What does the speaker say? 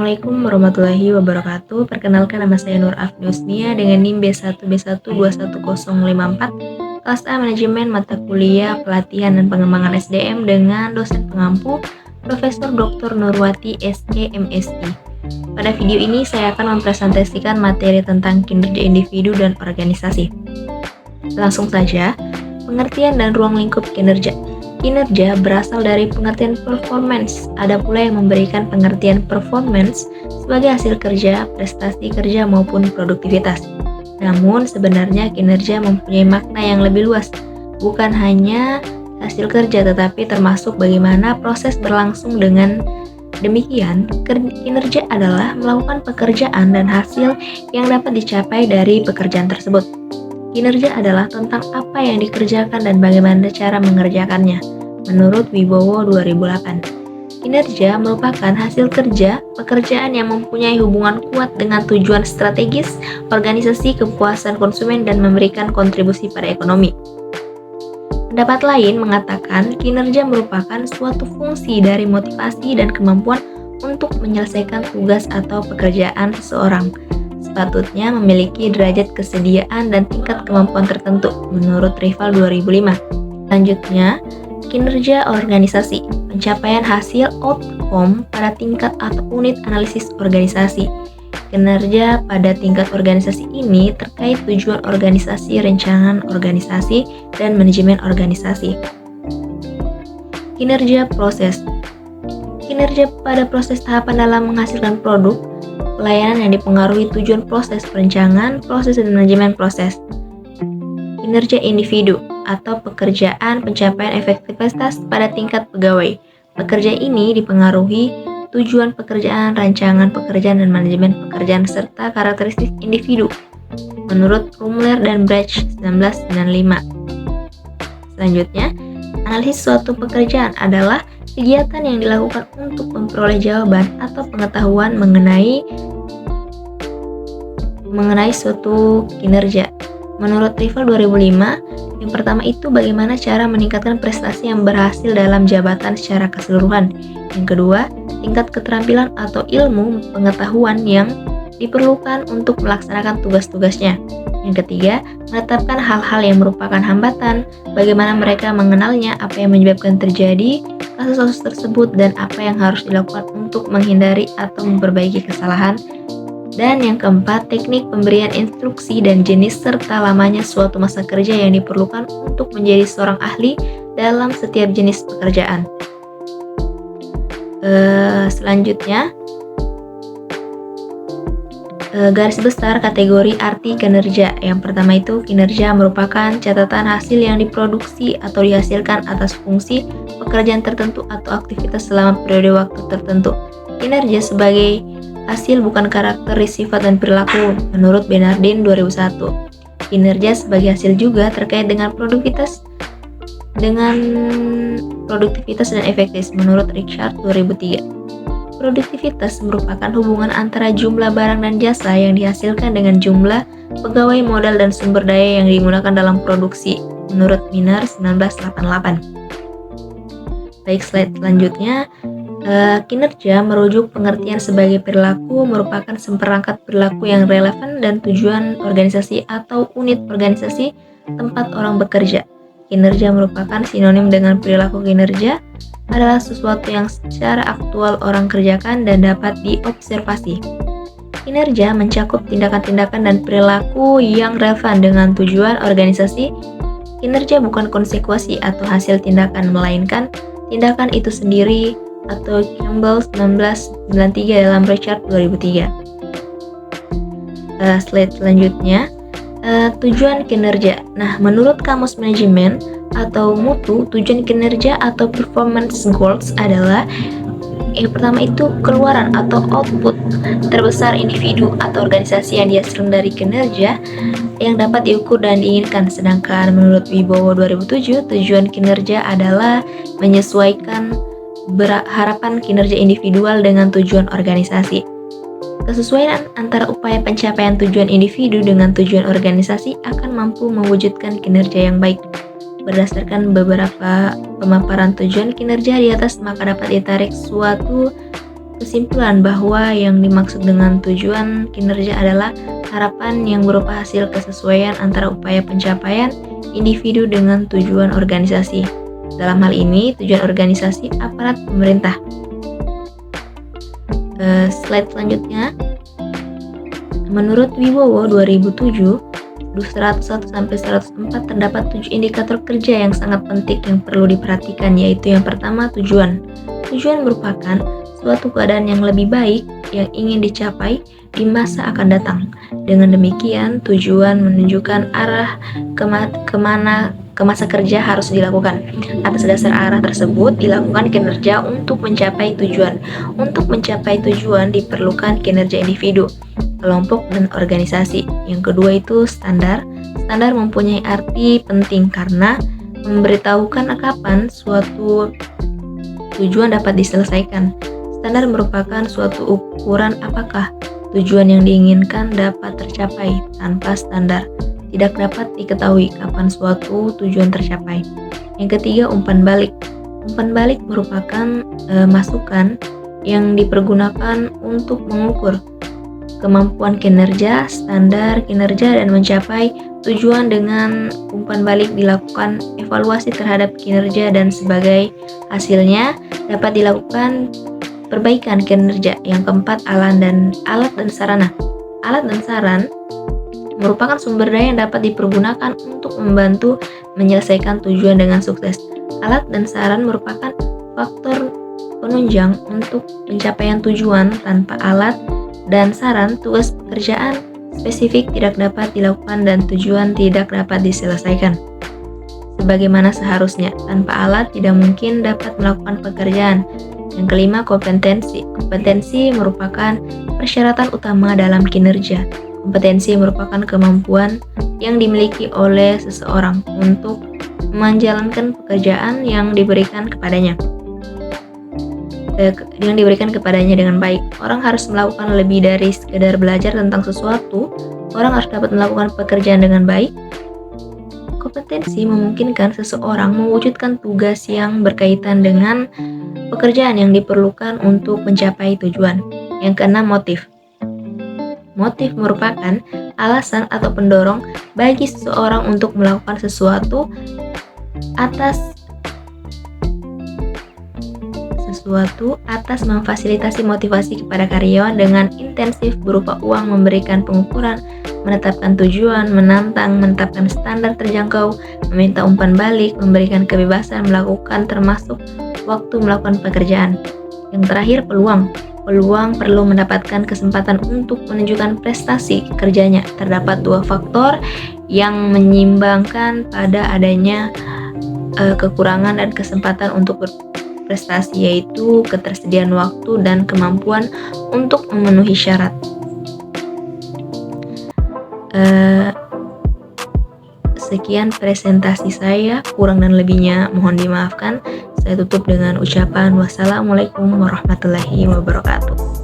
Assalamualaikum warahmatullahi wabarakatuh. Perkenalkan, nama saya Nur Afniusnia dengan NIM B1B121054, kelas A Manajemen Mata Kuliah Pelatihan dan Pengembangan SDM dengan dosen pengampu Profesor Dr. Nurwati SC MSI. Pada video ini saya akan mempresentasikan materi tentang kinerja individu dan organisasi. Langsung saja, pengertian dan ruang lingkup kinerja. Kinerja berasal dari pengertian performance. Ada pula yang memberikan pengertian performance sebagai hasil kerja, prestasi kerja maupun produktivitas. Namun sebenarnya kinerja mempunyai makna yang lebih luas, bukan hanya hasil kerja tetapi termasuk bagaimana proses berlangsung. Dengan demikian, kinerja adalah melakukan pekerjaan dan hasil yang dapat dicapai dari pekerjaan tersebut. Kinerja adalah tentang apa yang dikerjakan dan bagaimana cara mengerjakannya. Menurut Wibowo 2008, kinerja merupakan hasil kerja pekerjaan yang mempunyai hubungan kuat dengan tujuan strategis, organisasi, kepuasan konsumen, dan memberikan kontribusi pada ekonomi. Pendapat lain mengatakan kinerja merupakan suatu fungsi dari motivasi dan kemampuan untuk menyelesaikan tugas atau pekerjaan seseorang. Sepatutnya memiliki derajat kesediaan dan tingkat kemampuan tertentu, menurut Rival 2005. Selanjutnya, kinerja organisasi, pencapaian hasil outcome pada tingkat atau unit analisis organisasi. Kinerja pada tingkat organisasi ini terkait tujuan organisasi, rencangan organisasi, dan manajemen organisasi. Kinerja proses. Kinerja pada proses tahapan dalam menghasilkan produk, pelayanan yang dipengaruhi tujuan proses perencanaan, proses dan manajemen proses. Kinerja individu atau pekerjaan pencapaian efektivitas pada tingkat pegawai. Pekerja ini dipengaruhi tujuan pekerjaan, rancangan pekerjaan, dan manajemen pekerjaan serta karakteristik individu. Menurut Rumler dan Brecht 1995. Selanjutnya, analisis suatu pekerjaan adalah kegiatan yang dilakukan untuk memperoleh jawaban atau pengetahuan mengenai suatu kinerja. Menurut Rival 2005, yang pertama itu bagaimana cara meningkatkan prestasi yang berhasil dalam jabatan secara keseluruhan. Yang kedua, tingkat keterampilan atau ilmu pengetahuan yang diperlukan untuk melaksanakan tugas-tugasnya. Yang ketiga, menetapkan hal-hal yang merupakan hambatan, bagaimana mereka mengenalnya, apa yang menyebabkan terjadi kasus-kasus tersebut, dan apa yang harus dilakukan untuk menghindari atau memperbaiki kesalahan. Dan yang keempat, teknik pemberian instruksi dan jenis serta lamanya suatu masa kerja yang diperlukan untuk menjadi seorang ahli dalam setiap jenis pekerjaan. Selanjutnya, garis besar kategori arti kinerja. Yang pertama itu, kinerja merupakan catatan hasil yang diproduksi atau dihasilkan atas fungsi pekerjaan tertentu atau aktivitas selama periode waktu tertentu. Kinerja sebagai hasil bukan karakter, sifat, dan perilaku, menurut Bernardin 2001. Kinerja sebagai hasil juga terkait dengan produktivitas dan efektivitas, menurut Richard 2003. Produktivitas merupakan hubungan antara jumlah barang dan jasa yang dihasilkan dengan jumlah pegawai, modal, dan sumber daya yang digunakan dalam produksi, menurut Miner 1988. Baik, slide selanjutnya. Kinerja merujuk pengertian sebagai perilaku merupakan seperangkat perilaku yang relevan dan tujuan organisasi atau unit organisasi tempat orang bekerja. Kinerja merupakan sinonim dengan perilaku. Kinerja adalah sesuatu yang secara aktual orang kerjakan dan dapat diobservasi. Kinerja mencakup tindakan-tindakan dan perilaku yang relevan dengan tujuan organisasi. Kinerja bukan konsekuensi atau hasil tindakan, melainkan tindakan itu sendiri, atau Campbell 1993 dalam Richard 2003. Slide selanjutnya, tujuan kinerja. Nah, menurut Kamus Manajemen atau Mutu, tujuan kinerja atau performance goals adalah yang pertama itu keluaran atau output terbesar individu atau organisasi yang dihasilkan dari kinerja yang dapat diukur dan diinginkan. Sedangkan menurut Wibowo 2007, tujuan kinerja adalah menyesuaikan harapan kinerja individual dengan tujuan organisasi. Kesesuaian antara upaya pencapaian tujuan individu dengan tujuan organisasi akan mampu mewujudkan kinerja yang baik. Berdasarkan beberapa pemaparan tujuan kinerja di atas, maka dapat ditarik suatu Kesimpulan bahwa yang dimaksud dengan tujuan kinerja adalah harapan yang berupa hasil kesesuaian antara upaya pencapaian individu dengan tujuan organisasi. Dalam hal ini, tujuan organisasi aparat pemerintah. Slide selanjutnya. Menurut Wibowo 2007, 101-104 terdapat 7 indikator kerja yang sangat penting yang perlu diperhatikan, yaitu yang pertama, tujuan. Tujuan merupakan suatu keadaan yang lebih baik yang ingin dicapai di masa akan datang. Dengan demikian, tujuan menunjukkan arah kemana ke masa kerja harus dilakukan. Atas dasar arah tersebut, dilakukan kinerja untuk mencapai tujuan. Untuk mencapai tujuan diperlukan kinerja individu, kelompok, dan organisasi. Yang kedua itu standar. Standar mempunyai arti penting karena memberitahukan kapan suatu tujuan dapat diselesaikan. Standar merupakan suatu ukuran apakah tujuan yang diinginkan dapat tercapai. Tanpa standar, tidak dapat diketahui kapan suatu tujuan tercapai. Yang ketiga, umpan balik. Umpan balik merupakan masukan yang dipergunakan untuk mengukur kemampuan kinerja, standar kinerja, dan mencapai tujuan. Dengan umpan balik dilakukan evaluasi terhadap kinerja dan sebagai hasilnya dapat dilakukan perbaikan kinerja. Yang keempat, alat dan sarana. Alat dan saran merupakan sumber daya yang dapat dipergunakan untuk membantu menyelesaikan tujuan dengan sukses. Alat dan saran merupakan faktor penunjang untuk pencapaian tujuan. Tanpa alat dan saran, tugas pekerjaan spesifik tidak dapat dilakukan dan tujuan tidak dapat diselesaikan sebagaimana seharusnya. Tanpa alat, tidak mungkin dapat melakukan pekerjaan. Yang kelima, kompetensi. Kompetensi merupakan persyaratan utama dalam kinerja. Kompetensi merupakan kemampuan yang dimiliki oleh seseorang untuk menjalankan pekerjaan yang diberikan kepadanya dengan baik. Orang harus melakukan lebih dari sekedar belajar tentang sesuatu. Orang harus dapat melakukan pekerjaan dengan baik. Kompetensi memungkinkan seseorang mewujudkan tugas yang berkaitan dengan pekerjaan yang diperlukan untuk mencapai tujuan. Yang keenam, motif. Motif merupakan alasan atau pendorong bagi seseorang untuk melakukan sesuatu atas memfasilitasi motivasi kepada karyawan dengan intensif berupa uang, memberikan pengukuran, menetapkan tujuan, menetapkan standar terjangkau, meminta umpan balik, memberikan kebebasan melakukan termasuk waktu melakukan pekerjaan. Yang terakhir, peluang. Peluang perlu mendapatkan kesempatan untuk menunjukkan prestasi kerjanya. Terdapat dua faktor yang menyimbangkan pada adanya kekurangan dan kesempatan untuk berprestasi, yaitu ketersediaan waktu dan kemampuan untuk memenuhi syarat. Sekian presentasi saya, kurang dan lebihnya mohon dimaafkan. Saya tutup dengan ucapan wassalamualaikum warahmatullahi wabarakatuh.